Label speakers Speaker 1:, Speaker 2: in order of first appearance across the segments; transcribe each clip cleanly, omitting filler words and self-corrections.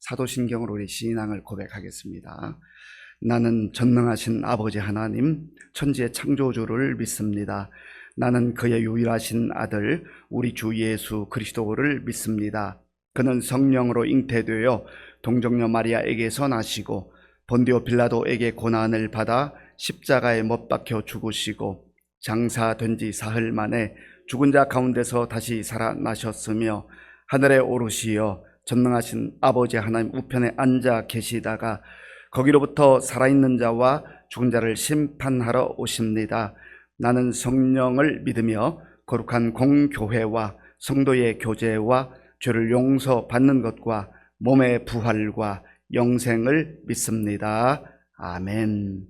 Speaker 1: 사도신경으로 우리 신앙을 고백하겠습니다. 나는 전능하신 아버지 하나님, 천지의 창조주를 믿습니다. 나는 그의 유일하신 아들 우리 주 예수 그리스도를 믿습니다. 그는 성령으로 잉태되어 동정녀 마리아에게서 나시고 본디오 빌라도에게 고난을 받아 십자가에 못 박혀 죽으시고 장사된 지 사흘 만에 죽은 자 가운데서 다시 살아나셨으며 하늘에 오르시어 전능하신 아버지 하나님 우편에 앉아 계시다가 거기로부터 살아있는 자와 죽은 자를 심판하러 오십니다. 나는 성령을 믿으며 거룩한 공교회와 성도의 교제와 죄를 용서받는 것과 몸의 부활과 영생을 믿습니다. 아멘.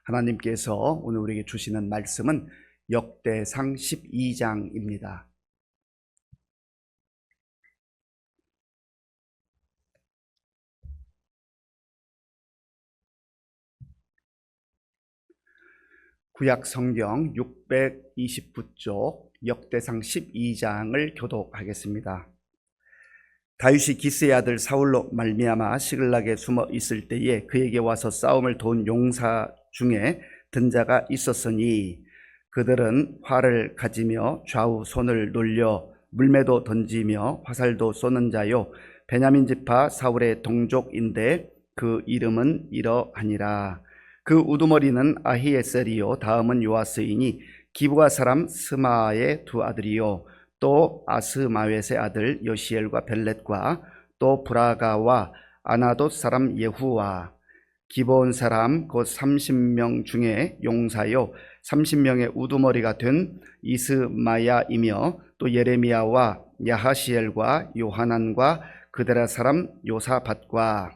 Speaker 1: 하나님께서 오늘 우리에게 주시는 말씀은 역대상 12장입니다. 구약 성경 629쪽 역대상 12장을 교독하겠습니다. 다윗이 기스의 아들 사울로 말미암아 시글락에 숨어 있을 때에 그에게 와서 싸움을 도운 용사 중에 든 자가 있었으니 그들은 활을 가지며 좌우 손을 놀려 물매도 던지며 화살도 쏘는 자요 베냐민 지파 사울의 동족인데 그 이름은 이러하니라. 그 우두머리는 아히에셀이요 다음은 요아스이니 기브가 사람 스마의 두 아들이요 또 아스마웻의 아들 여시엘과 벨렛과 또 브라가와 아나돗 사람 예후와 기브온 사람 곧 30명 중에 용사요 30명의 우두머리가 된 이스마야이며 또 예레미야와 야하시엘과 요하난과 그데라 사람 요사밧과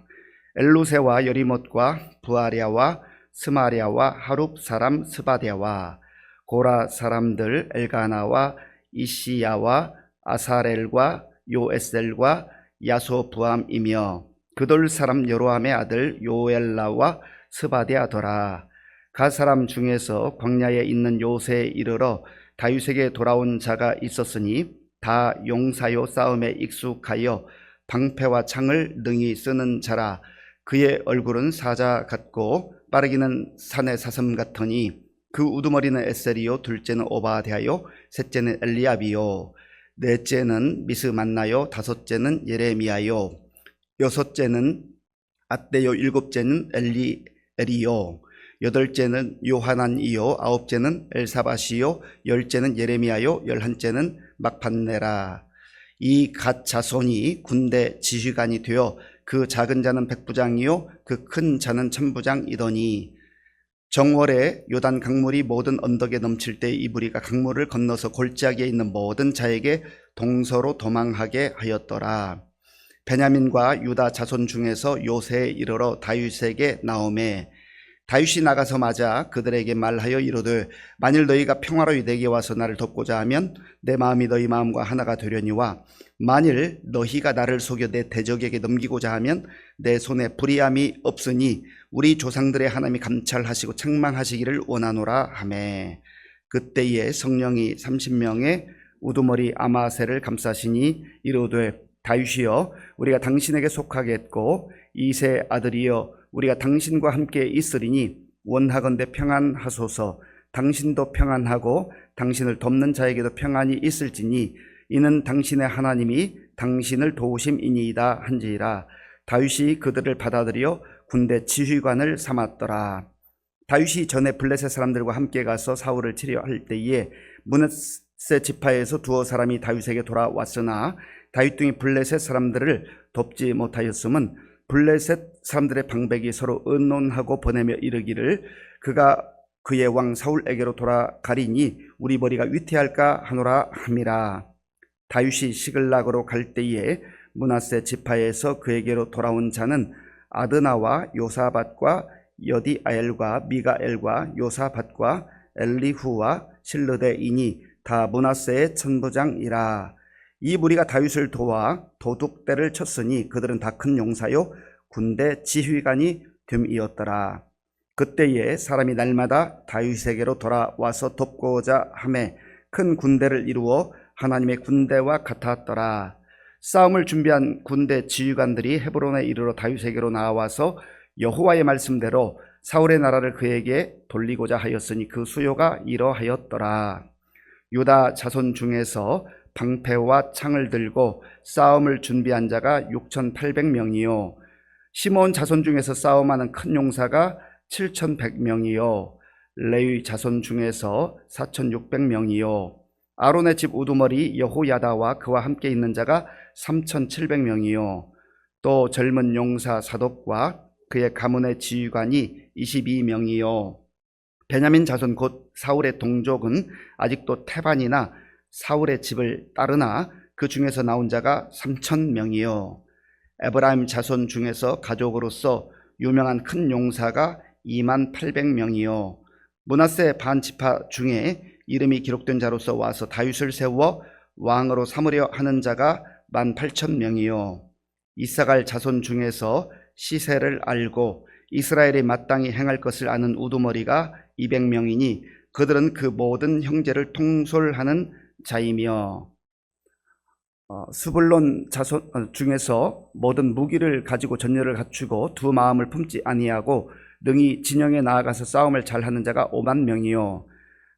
Speaker 1: 엘루세와 여리못과 부아랴와 스마랴와 하룹 사람 스바랴와 고라 사람들 엘가나와 이시야와 아사렐과 요에셀과 야소부암이며 그돌 사람 여로함의 아들 요엘라와 스바랴더라. 가 사람 중에서 광야에 있는 요새에 이르러 다윗에게 돌아온 자가 있었으니 다 용사요 싸움에 익숙하여 방패와 창을 능히 쓰는 자라. 그의 얼굴은 사자 같고 빠르기는 산의 사슴 같으니 그 우두머리는 에셀이요 둘째는 오바댜요 셋째는 엘리압이요 넷째는 미스만나요 다섯째는 예레미야요 여섯째는 앗대요 일곱째는 엘리엘이요 여덟째는 요하난이요 아홉째는 엘사밧이요 열째는 예레미야요 열한째는 막판네라. 이 갓 자손이 군대 지휘관이 되어 그 작은 자는 백부장이요 그 큰 자는 천부장이더니 정월에 요단 강물이 모든 언덕에 넘칠 때 이 무리가 강물을 건너서 골짜기에 있는 모든 자에게 동서로 도망하게 하였더라. 베냐민과 유다 자손 중에서 요새에 이르러 다윗에게 나오매 다윗이 나가서 맞아 그들에게 말하여 이르되 만일 너희가 평화로이 내게 와서 나를 돕고자 하면 내 마음이 너희 마음과 하나가 되려니와 만일 너희가 나를 속여 내 대적에게 넘기고자 하면 내 손에 불의함이 없으니 우리 조상들의 하나님이 감찰하시고 책망하시기를 원하노라 하매 그때에 성령이 30명의 우두머리 아마셀을 감싸시니 이르되 다윗이여 우리가 당신에게 속하겠고 이세 아들이여 우리가 당신과 함께 있으리니 원하건대 평안하소서. 당신도 평안하고 당신을 돕는 자에게도 평안이 있을지니 이는 당신의 하나님이 당신을 도우심이니이다 한지라. 다윗이 그들을 받아들여 군대 지휘관을 삼았더라. 다윗이 전에 블레셋 사람들과 함께 가서 사울을 치려 할 때에 므낫세 지파에서 두어 사람이 다윗에게 돌아왔으나 다윗 등이 블레셋 사람들을 돕지 못하였음은 블레셋 사람들의 방백이 서로 의논하고 보내며 이르기를 그가 그의 왕 사울에게로 돌아가리니 우리 머리가 위태할까 하노라 함이라. 다윗이 시글락으로 갈 때에 므낫세 지파에서 그에게로 돌아온 자는 아드나와 요사밧과 여디아엘과 미가엘과 요사밧과 엘리후와 실르데이니 다 므낫세의 천부장이라. 이 무리가 다윗을 도와 도둑대를 쳤으니 그들은 다 큰 용사요 군대 지휘관이 됨이었더라. 그때에 사람이 날마다 다윗에게로 돌아와서 돕고자 하매 큰 군대를 이루어 하나님의 군대와 같았더라. 싸움을 준비한 군대 지휘관들이 헤브론에 이르러 다윗에게로 나와서 여호와의 말씀대로 사울의 나라를 그에게 돌리고자 하였으니 그 수요가 이러하였더라. 유다 자손 중에서 방패와 창을 들고 싸움을 준비한 자가 6,800명이요 시므온 자손 중에서 싸움하는 큰 용사가 7,100명이요 레위 자손 중에서 4,600명이요 아론의 집 우두머리 여호야다와 그와 함께 있는 자가 3,700명이요 또 젊은 용사 사독과 그의 가문의 지휘관이 22명이요 베냐민 자손 곧 사울의 동족은 아직도 태반이나 사울의 집을 따르나 그 중에서 나온 자가 3,000명이요 에브라임 자손 중에서 가족으로서 유명한 큰 용사가 28,000명이요 므낫세 반지파 중에 이름이 기록된 자로서 와서 다윗을 세워 왕으로 삼으려 하는 자가 18,000명이요 이사갈 자손 중에서 시세를 알고 이스라엘이 마땅히 행할 것을 아는 우두머리가 200명이니 그들은 그 모든 형제를 통솔하는 자이며 스불론 자손 중에서 모든 무기를 가지고 전열을 갖추고 두 마음을 품지 아니하고 능히 진영에 나아가서 싸움을 잘하는 자가 50,000명이요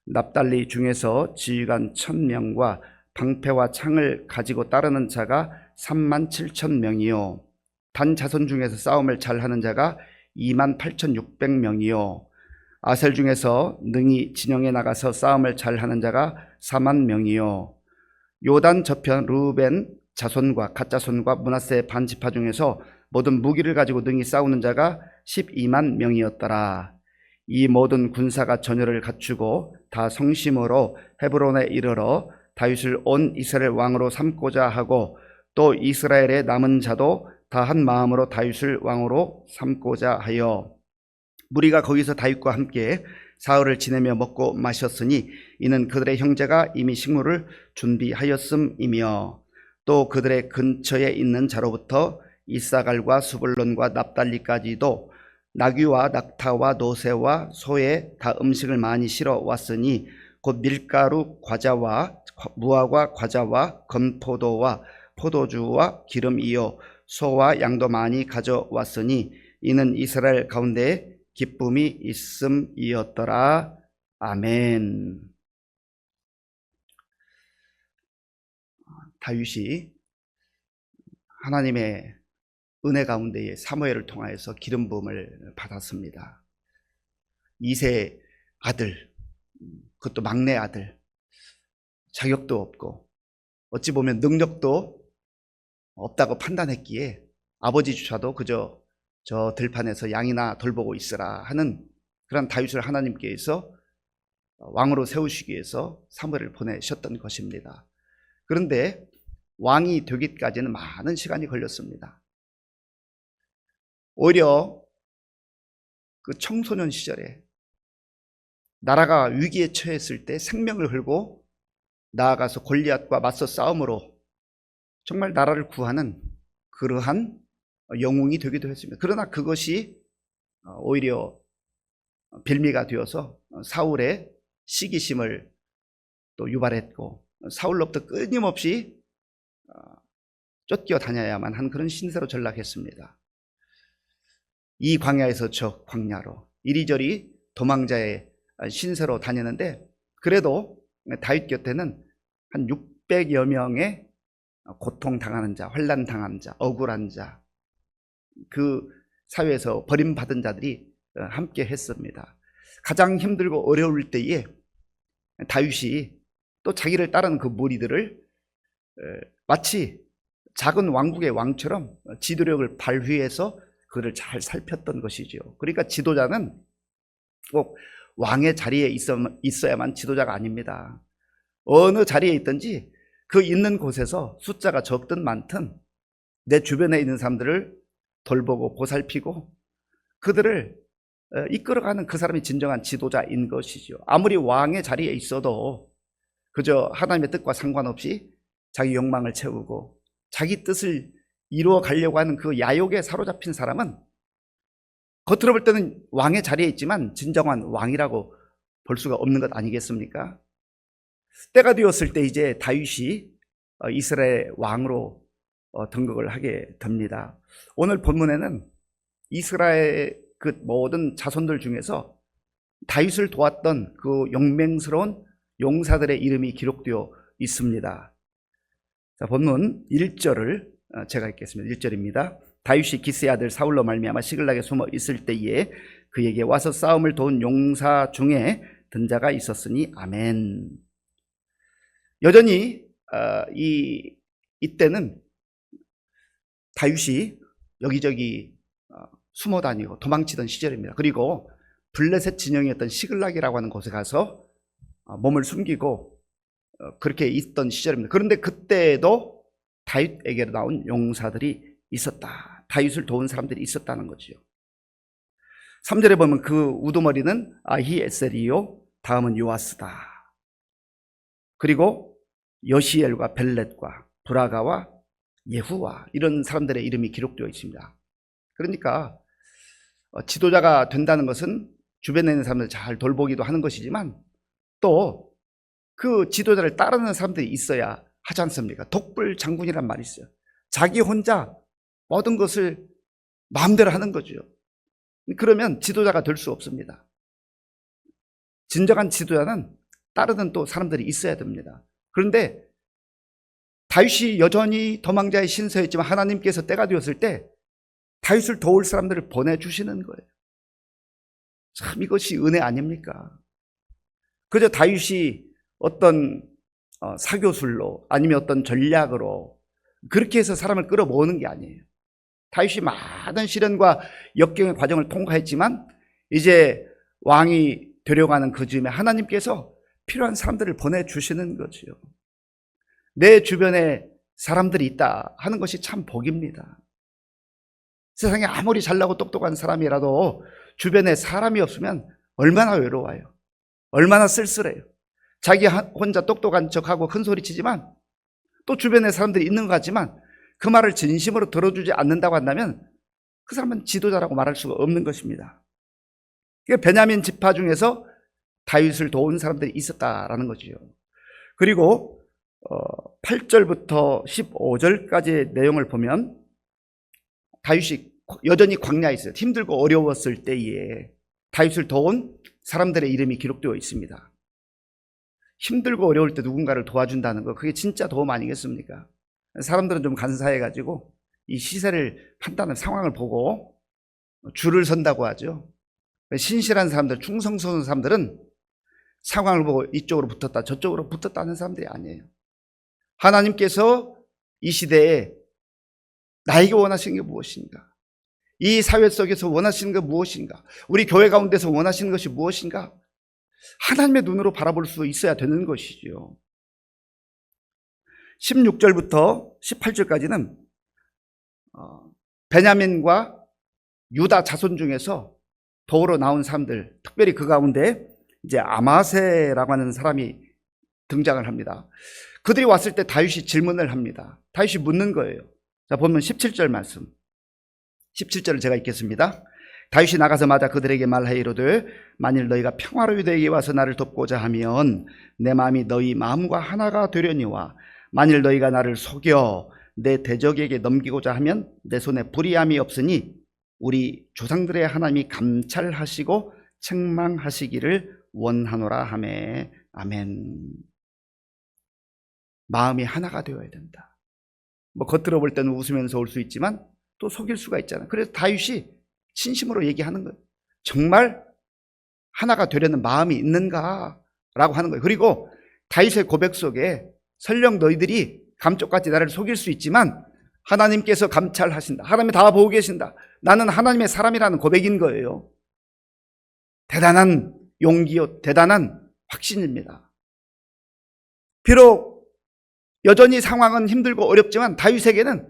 Speaker 1: 납달리 중에서 지휘관 1,000명과 방패와 창을 가지고 따르는 자가 37,000명이요 단 자손 중에서 싸움을 잘하는 자가 28,600명이요 아셀 중에서 능히 진영에 나가서 싸움을 잘하는 자가 40,000명이요 요단 저편 르우벤 자손과 갓자손과 므낫세 반지파 중에서 모든 무기를 가지고 능히 싸우는 자가 120,000명이었더라. 이 모든 군사가 전열을 갖추고 다 성심으로 헤브론에 이르러 다윗을 온 이스라엘 왕으로 삼고자 하고 또 이스라엘의 남은 자도 다 한 마음으로 다윗을 왕으로 삼고자 하여 무리가 거기서 다윗과 함께 사흘을 지내며 먹고 마셨으니 이는 그들의 형제가 이미 식물을 준비하였음이며 또 그들의 근처에 있는 자로부터 이사갈과 수불론과 납달리까지도 나귀와 낙타와 노새와 소에 다 음식을 많이 실어 왔으니 곧 밀가루 과자와 무화과 과자와 건포도와 포도주와 기름이요 소와 양도 많이 가져왔으니 이는 이스라엘 가운데 기쁨이 있음이었더라. 아멘. 다윗이 하나님의 은혜 가운데에 사무엘을 통하여서 기름 부음을 받았습니다. 2세 아들, 그것도 막내 아들, 자격도 없고 어찌 보면 능력도 없다고 판단했기에 아버지조차도 그저 저 들판에서 양이나 돌보고 있으라 하는 그런 다윗을 하나님께서 왕으로 세우시기 위해서 사무엘을 보내셨던 것입니다. 그런데 왕이 되기까지는 많은 시간이 걸렸습니다. 오히려 그 청소년 시절에 나라가 위기에 처했을 때 생명을 걸고 나아가서 골리앗과 맞서 싸움으로 정말 나라를 구하는 그러한 영웅이 되기도 했습니다. 그러나 그것이 오히려 빌미가 되어서 사울의 시기심을 또 유발했고 사울로부터 끊임없이 쫓겨 다녀야만 한 그런 신세로 전락했습니다. 이 광야에서 저 광야로 이리저리 도망자의 신세로 다니는데 그래도 다윗 곁에는 한 600여 명의 고통당하는 자, 환난당한 자, 억울한 자, 그 사회에서 버림받은 자들이 함께 했습니다. 가장 힘들고 어려울 때에 다윗이 또 자기를 따르는 그 무리들을 마치 작은 왕국의 왕처럼 지도력을 발휘해서 그를 잘 살폈던 것이죠. 그러니까 지도자는 꼭 왕의 자리에 있어야만 지도자가 아닙니다. 어느 자리에 있든지 그 있는 곳에서 숫자가 적든 많든 내 주변에 있는 사람들을 돌보고 보살피고 그들을 이끌어가는 그 사람이 진정한 지도자인 것이죠. 아무리 왕의 자리에 있어도 그저 하나님의 뜻과 상관없이 자기 욕망을 채우고 자기 뜻을 이루어 가려고 하는 그 야욕에 사로잡힌 사람은 겉으로 볼 때는 왕의 자리에 있지만 진정한 왕이라고 볼 수가 없는 것 아니겠습니까? 때가 되었을 때 이제 다윗이 이스라엘 왕으로 등극을 하게 됩니다. 오늘 본문에는 이스라엘 그 모든 자손들 중에서 다윗을 도왔던 그 용맹스러운 용사들의 이름이 기록되어 있습니다. 자, 본문 1절을 제가 읽겠습니다. 1절입니다. 다윗이 기스의 아들 사울로 말미암아 시글락에 숨어 있을 때에 그에게 와서 싸움을 도운 용사 중에 든 자가 있었으니 아멘. 여전히 이때는 다윗이 여기저기 숨어 다니고 도망치던 시절입니다. 그리고 블레셋 진영이었던 시글락이라고 하는 곳에 가서 몸을 숨기고 그렇게 있던 시절입니다. 그런데 그때도 다윗에게로 나온 용사들이 있었다. 다윗을 도운 사람들이 있었다는 거죠. 3절에 보면 그 우두머리는 아히에셀이요, 다음은 요아스다. 그리고 여시엘과 벨렛과 브라가와 예후와 이런 사람들의 이름이 기록되어 있습니다. 그러니까 지도자가 된다는 것은 주변에 있는 사람들을 잘 돌보기도 하는 것이지만 또 그 지도자를 따르는 사람들이 있어야 하지 않습니까? 독불 장군이란 말이 있어요. 자기 혼자 모든 것을 마음대로 하는 거죠. 그러면 지도자가 될 수 없습니다. 진정한 지도자는 따르는 또 사람들이 있어야 됩니다. 그런데 다윗이 여전히 도망자의 신세였지만 하나님께서 때가 되었을 때 다윗을 도울 사람들을 보내주시는 거예요. 참 이것이 은혜 아닙니까? 그저 다윗이 어떤 사교술로 아니면 어떤 전략으로 그렇게 해서 사람을 끌어모으는 게 아니에요. 다윗이 많은 시련과 역경의 과정을 통과했지만 이제 왕이 되려가는 그 즈음에 하나님께서 필요한 사람들을 보내주시는 거죠. 내 주변에 사람들이 있다 하는 것이 참 복입니다. 세상에 아무리 잘나고 똑똑한 사람이라도 주변에 사람이 없으면 얼마나 외로워요. 얼마나 쓸쓸해요. 자기 혼자 똑똑한 척하고 큰 소리 치지만 또 주변에 사람들이 있는 것 같지만 그 말을 진심으로 들어주지 않는다고 한다면 그 사람은 지도자라고 말할 수가 없는 것입니다. 베냐민 지파 중에서 다윗을 도운 사람들이 있었다라는 거지요. 그리고 8절부터 15절까지의 내용을 보면 다윗이 여전히 광야에 있어요. 힘들고 어려웠을 때에 다윗을 도운 사람들의 이름이 기록되어 있습니다. 힘들고 어려울 때 누군가를 도와준다는 거, 그게 진짜 도움 아니겠습니까? 사람들은 좀 간사해가지고 이 시세를 판단하는 상황을 보고 줄을 선다고 하죠. 신실한 사람들, 충성스러운 사람들은 상황을 보고 이쪽으로 붙었다 저쪽으로 붙었다 하는 사람들이 아니에요. 하나님께서 이 시대에 나에게 원하시는 게 무엇인가? 이 사회 속에서 원하시는 게 무엇인가? 우리 교회 가운데서 원하시는 것이 무엇인가? 하나님의 눈으로 바라볼 수 있어야 되는 것이죠. 16절부터 18절까지는 베냐민과 유다 자손 중에서 도우러 나온 사람들, 특별히 그 가운데 이제 아마세라고 하는 사람이 등장을 합니다. 그들이 왔을 때 다윗이 질문을 합니다. 다윗이 묻는 거예요. 자, 보면 17절 말씀. 17절을 제가 읽겠습니다. 다윗이 나가서마다 그들에게 말하이로되 만일 너희가 평화로 유대에게 와서 나를 돕고자 하면 내 마음이 너희 마음과 하나가 되려니와 만일 너희가 나를 속여 내 대적에게 넘기고자 하면 내 손에 불의함이 없으니 우리 조상들의 하나님이 감찰하시고 책망하시기를 원하노라 하매 아멘. 마음이 하나가 되어야 된다. 뭐 겉으로 볼 때는 웃으면서 올 수 있지만 또 속일 수가 있잖아요. 그래서 다윗이 진심으로 얘기하는 거예요. 정말 하나가 되려는 마음이 있는가라고 하는 거예요. 그리고 다윗의 고백 속에 설령 너희들이 감쪽같이 나를 속일 수 있지만 하나님께서 감찰하신다. 하나님이 다 보고 계신다. 나는 하나님의 사람이라는 고백인 거예요. 대단한 용기요, 대단한 확신입니다. 비록 여전히 상황은 힘들고 어렵지만 다윗에게는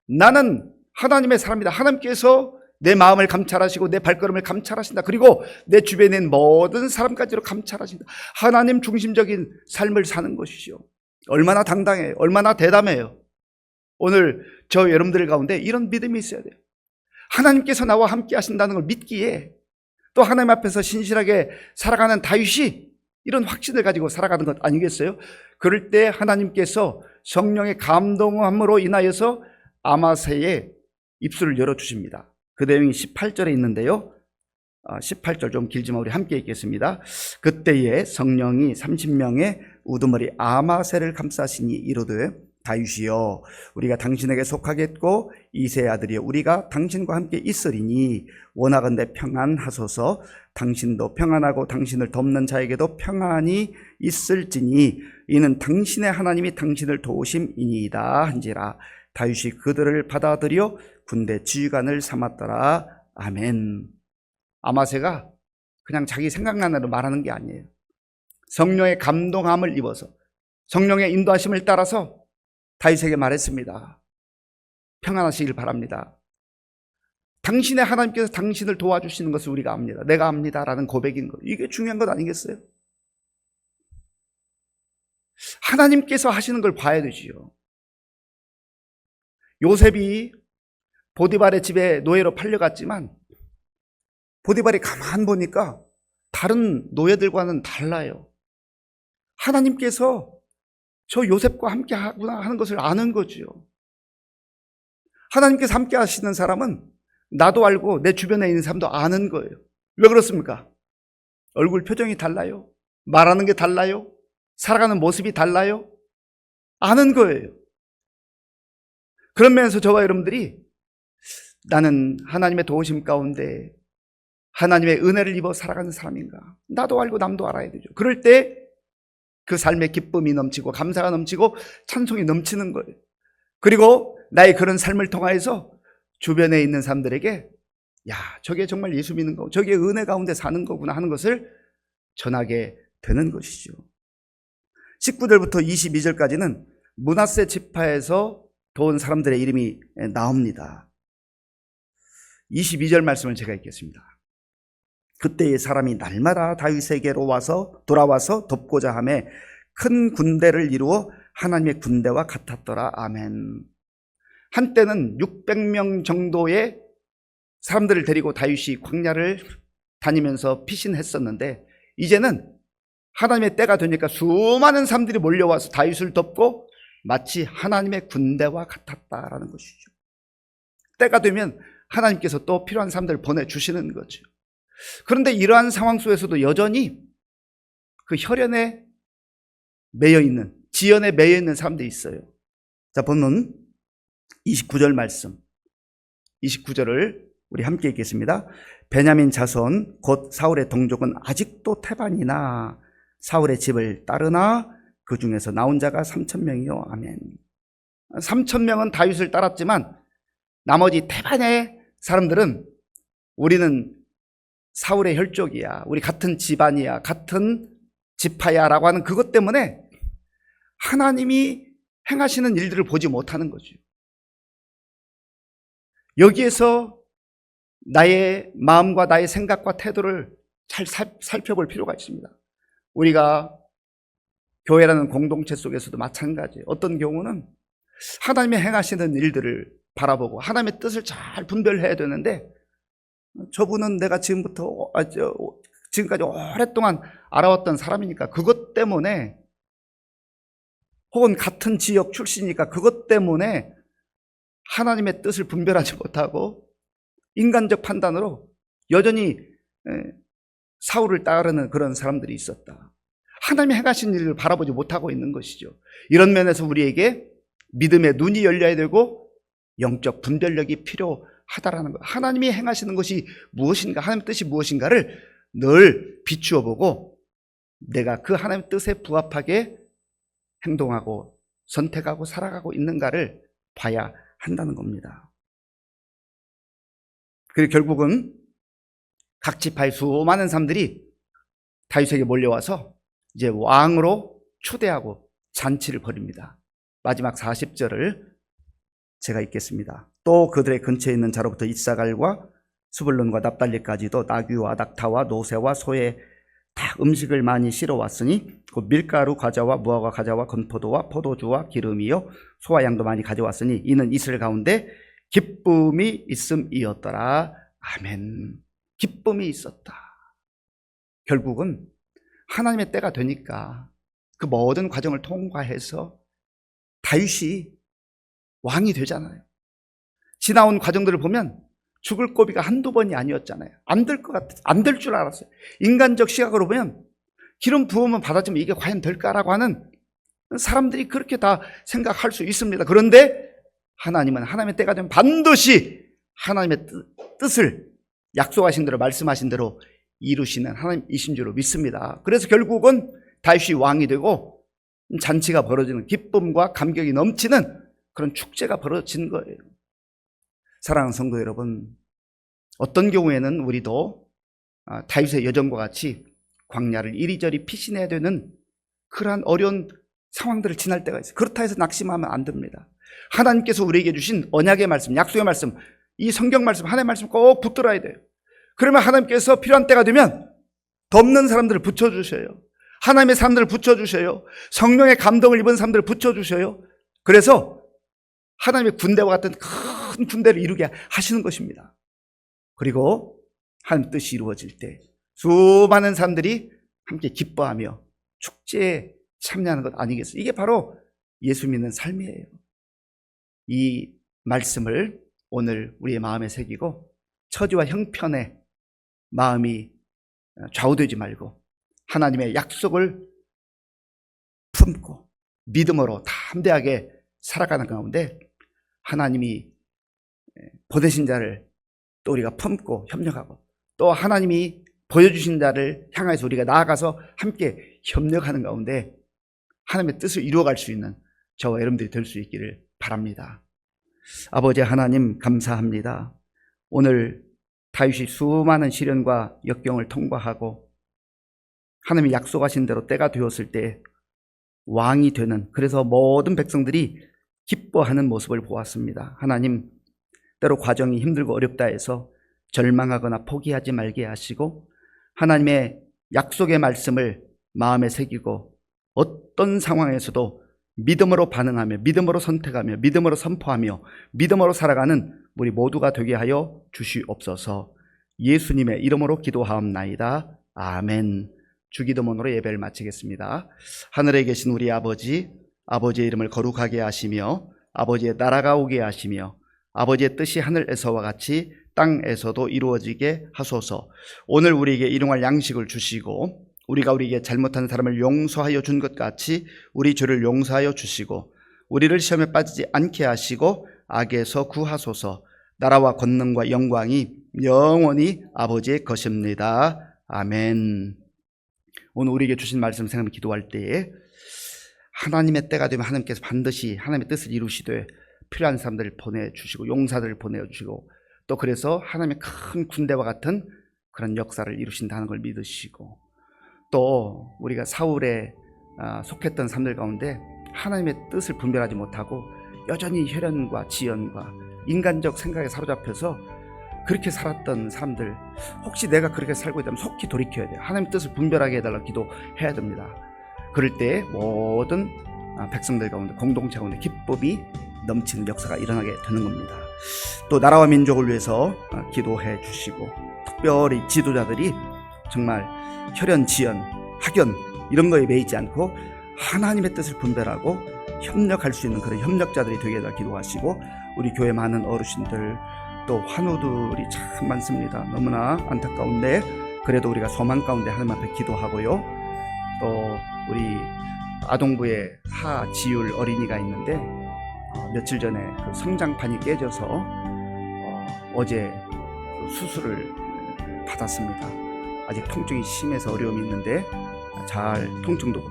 Speaker 1: 나는 하나님의 사람이다. 하나님께서 내 마음을 감찰하시고 내 발걸음을 감찰하신다. 그리고 내 주변에 있는 모든 사람까지도 감찰하신다. 하나님 중심적인 삶을 사는 것이죠. 얼마나 당당해요. 얼마나 대담해요. 오늘 저 여러분들 가운데 이런 믿음이 있어야 돼요. 하나님께서 나와 함께 하신다는 걸 믿기에 또 하나님 앞에서 신실하게 살아가는 다윗이 이런 확신을 가지고 살아가는 것 아니겠어요? 그럴 때 하나님께서 성령의 감동함으로 인하여서 아마새의 입술을 열어주십니다. 그 내용이 18절에 있는데요. 18절 좀 길지만 우리 함께 읽겠습니다. 그때에 성령이 30명의 우두머리 아마새를 감싸시니 이르되 다윗이여 우리가 당신에게 속하겠고 이새의 아들이여 우리가 당신과 함께 있으리니 원하건대 평안하소서. 당신도 평안하고 당신을 돕는 자에게도 평안이 있을지니 이는 당신의 하나님이 당신을 도우심이니이다 한지라. 다윗이 그들을 받아들여 군대 지휘관을 삼았더라. 아멘. 아마새가 그냥 자기 생각나는 대로 말하는 게 아니에요. 성령의 감동함을 입어서 성령의 인도하심을 따라서 다윗에게 말했습니다. 평안하시길 바랍니다. 당신의 하나님께서 당신을 도와주시는 것을 우리가 압니다. 내가 압니다 라는 고백인 것. 이게 중요한 것 아니겠어요? 하나님께서 하시는 걸 봐야 되지요. 요셉이 보디발의 집에 노예로 팔려갔지만 보디발이 가만 보니까 다른 노예들과는 달라요. 하나님께서 저 요셉과 함께 하구나 하는 것을 아는 거지요. 하나님께서 함께 하시는 사람은 나도 알고 내 주변에 있는 사람도 아는 거예요. 왜 그렇습니까? 얼굴 표정이 달라요. 말하는 게 달라요. 살아가는 모습이 달라요. 아는 거예요. 그런 면에서 저와 여러분들이 나는 하나님의 도우심 가운데 하나님의 은혜를 입어 살아가는 사람인가? 나도 알고 남도 알아야 되죠. 그럴 때 그 삶에 기쁨이 넘치고 감사가 넘치고 찬송이 넘치는 거예요. 그리고 나의 그런 삶을 통하여서 주변에 있는 사람들에게 야, 저게 정말 예수 믿는 거고 저게 은혜 가운데 사는 거구나 하는 것을 전하게 되는 것이죠. 19절부터 22절까지는 므낫세 지파에서 도온 사람들의 이름이 나옵니다. 22절 말씀을 제가 읽겠습니다. 그때의 사람이 날마다 다윗에게로 돌아와서 돕고자 하며 큰 군대를 이루어 하나님의 군대와 같았더라. 아멘. 한때는 600명 정도의 사람들을 데리고 다윗이 광야를 다니면서 피신했었는데 이제는 하나님의 때가 되니까 수많은 사람들이 몰려와서 다윗을 돕고 마치 하나님의 군대와 같았다라는 것이죠. 때가 되면 하나님께서 또 필요한 사람들을 보내주시는 거죠. 그런데 이러한 상황 속에서도 여전히 그 혈연에 매여있는, 지연에 매여있는 사람들이 있어요. 자, 보면 29절 말씀, 29절을 우리 함께 읽겠습니다. 베냐민 자손 곧 사울의 동족은 아직도 태반이나 사울의 집을 따르나 그 중에서 나온 자가 3,000명이요. 아멘. 3,000명은 다윗을 따랐지만 나머지 태반의 사람들은 우리는 사울의 혈족이야, 우리 같은 집안이야, 같은 지파야 라고 하는 그것 때문에 하나님이 행하시는 일들을 보지 못하는 거죠. 여기에서 나의 마음과 나의 생각과 태도를 잘 살펴볼 필요가 있습니다. 우리가 교회라는 공동체 속에서도 마찬가지예요. 어떤 경우는 하나님의 행하시는 일들을 바라보고 하나님의 뜻을 잘 분별해야 되는데 저분은 내가 지금까지 오랫동안 알아왔던 사람이니까 그것 때문에 혹은 같은 지역 출신이니까 그것 때문에 하나님의 뜻을 분별하지 못하고 인간적 판단으로 여전히 사울을 따르는 그런 사람들이 있었다. 하나님이 행하신 일을 바라보지 못하고 있는 것이죠. 이런 면에서 우리에게 믿음의 눈이 열려야 되고 영적 분별력이 필요하다라는 것. 하나님이 행하시는 것이 무엇인가, 하나님의 뜻이 무엇인가를 늘 비추어 보고 내가 그 하나님의 뜻에 부합하게 행동하고 선택하고 살아가고 있는가를 봐야 한다는 겁니다. 그리고 결국은 각 지파의 수많은 사람들이 다윗에게 몰려와서 이제 왕으로 초대하고 잔치를 벌입니다. 마지막 40절을 제가 읽겠습니다. 또 그들의 근처에 있는 자로부터 이사갈과 스불론과 납달리까지도 나귀와 낙타와 노새와 소에 다 음식을 많이 실어왔으니 곧 밀가루 과자와 무화과 과자와 건포도와 포도주와 기름이요 소와 양도 많이 가져왔으니 이는 이스라엘 가운데 기쁨이 있음이었더라. 아멘. 기쁨이 있었다. 결국은 하나님의 때가 되니까 그 모든 과정을 통과해서 다윗이 왕이 되잖아요. 지나온 과정들을 보면 죽을 고비가 한두 번이 아니었잖아요. 안 될 것 같아. 안 될 줄 알았어요. 인간적 시각으로 보면 기름 부으면 받아지면 이게 과연 될까라고 하는 사람들이 그렇게 다 생각할 수 있습니다. 그런데 하나님은 하나님의 때가 되면 반드시 하나님의 뜻을 약속하신 대로 말씀하신 대로 이루시는 하나님이신 줄로 믿습니다. 그래서 결국은 다윗이 왕이 되고 잔치가 벌어지는, 기쁨과 감격이 넘치는 그런 축제가 벌어진 거예요. 사랑하는 성도 여러분, 어떤 경우에는 우리도 다윗의 여정과 같이 광야를 이리저리 피신해야 되는 그러한 어려운 상황들을 지날 때가 있어요. 그렇다 해서 낙심하면 안 됩니다. 하나님께서 우리에게 주신 언약의 말씀, 약속의 말씀, 이 성경 말씀, 하나님의 말씀 꼭 붙들어야 돼요. 그러면 하나님께서 필요한 때가 되면 덮는 사람들을 붙여주셔요. 하나님의 사람들을 붙여주셔요. 성령의 감동을 입은 사람들을 붙여주셔요. 그래서 하나님의 군대와 같은 큰 군대를 이루게 하시는 것입니다. 그리고 하나님 뜻이 이루어질 때 수많은 사람들이 함께 기뻐하며 축제에 참여하는 것 아니겠어요? 이게 바로 예수 믿는 삶이에요. 이 말씀을 오늘 우리의 마음에 새기고 처지와 형편에 마음이 좌우되지 말고 하나님의 약속을 품고 믿음으로 담대하게 살아가는 가운데 하나님이 보내신 자를 또 우리가 품고 협력하고 또 하나님이 보여주신 자를 향해서 우리가 나아가서 함께 협력하는 가운데 하나님의 뜻을 이루어갈 수 있는 저와 여러분들이 될 수 있기를 바랍니다. 아버지 하나님 감사합니다. 오늘 다윗이 수많은 시련과 역경을 통과하고 하나님이 약속하신 대로 때가 되었을 때 왕이 되는, 그래서 모든 백성들이 기뻐하는 모습을 보았습니다. 하나님, 때로 과정이 힘들고 어렵다 해서 절망하거나 포기하지 말게 하시고 하나님의 약속의 말씀을 마음에 새기고 어떤 상황에서도 믿음으로 반응하며 믿음으로 선택하며 믿음으로 선포하며 믿음으로 살아가는 우리 모두가 되게 하여 주시옵소서. 예수님의 이름으로 기도하옵나이다. 아멘. 주기도문으로 예배를 마치겠습니다. 하늘에 계신 우리 아버지, 아버지의 이름을 거룩하게 하시며 아버지의 나라가 오게 하시며 아버지의 뜻이 하늘에서와 같이 땅에서도 이루어지게 하소서. 오늘 우리에게 일용할 양식을 주시고 우리가 우리에게 잘못한 사람을 용서하여 준 것 같이 우리 죄를 용서하여 주시고 우리를 시험에 빠지지 않게 하시고 악에서 구하소서. 나라와 권능과 영광이 영원히 아버지의 것입니다. 아멘. 오늘 우리에게 주신 말씀 생각하며 기도할 때에 하나님의 때가 되면 하나님께서 반드시 하나님의 뜻을 이루시되 필요한 사람들을 보내주시고 용사들을 보내주시고 또 그래서 하나님의 큰 군대와 같은 그런 역사를 이루신다는 걸 믿으시고 또 우리가 사울에 속했던 사람들 가운데 하나님의 뜻을 분별하지 못하고 여전히 혈연과 지연과 인간적 생각에 사로잡혀서 그렇게 살았던 사람들, 혹시 내가 그렇게 살고 있다면 속히 돌이켜야 돼요. 하나님의 뜻을 분별하게 해달라고 기도해야 됩니다. 그럴 때 모든 백성들 가운데 공동체 가운데 기쁨이 넘치는 역사가 일어나게 되는 겁니다. 또 나라와 민족을 위해서 기도해 주시고 특별히 지도자들이 정말 혈연, 지연, 학연 이런 거에 매이지 않고 하나님의 뜻을 분별하고 협력할 수 있는 그런 협력자들이 되게 해달라고 기도하시고 우리 교회 많은 어르신들 또 환우들이 참 많습니다. 너무나 안타까운데 그래도 우리가 소망 가운데 하나님 앞에 기도하고요. 또 우리 아동부에 하지율 어린이가 있는데 며칠 전에 그 성장판이 깨져서 어제 수술을 받았습니다. 아직 통증이 심해서 어려움이 있는데 잘 통증도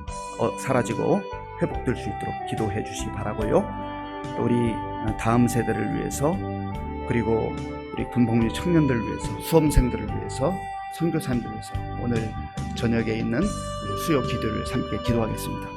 Speaker 1: 사라지고 회복될 수 있도록 기도해 주시기 바라고요. 또 우리 다음 세대를 위해서 그리고 우리 군복무 청년들을 위해서 수험생들을 위해서 선교사님들을 위해서 오늘 저녁에 있는 수요 기도를 함께 기도하겠습니다.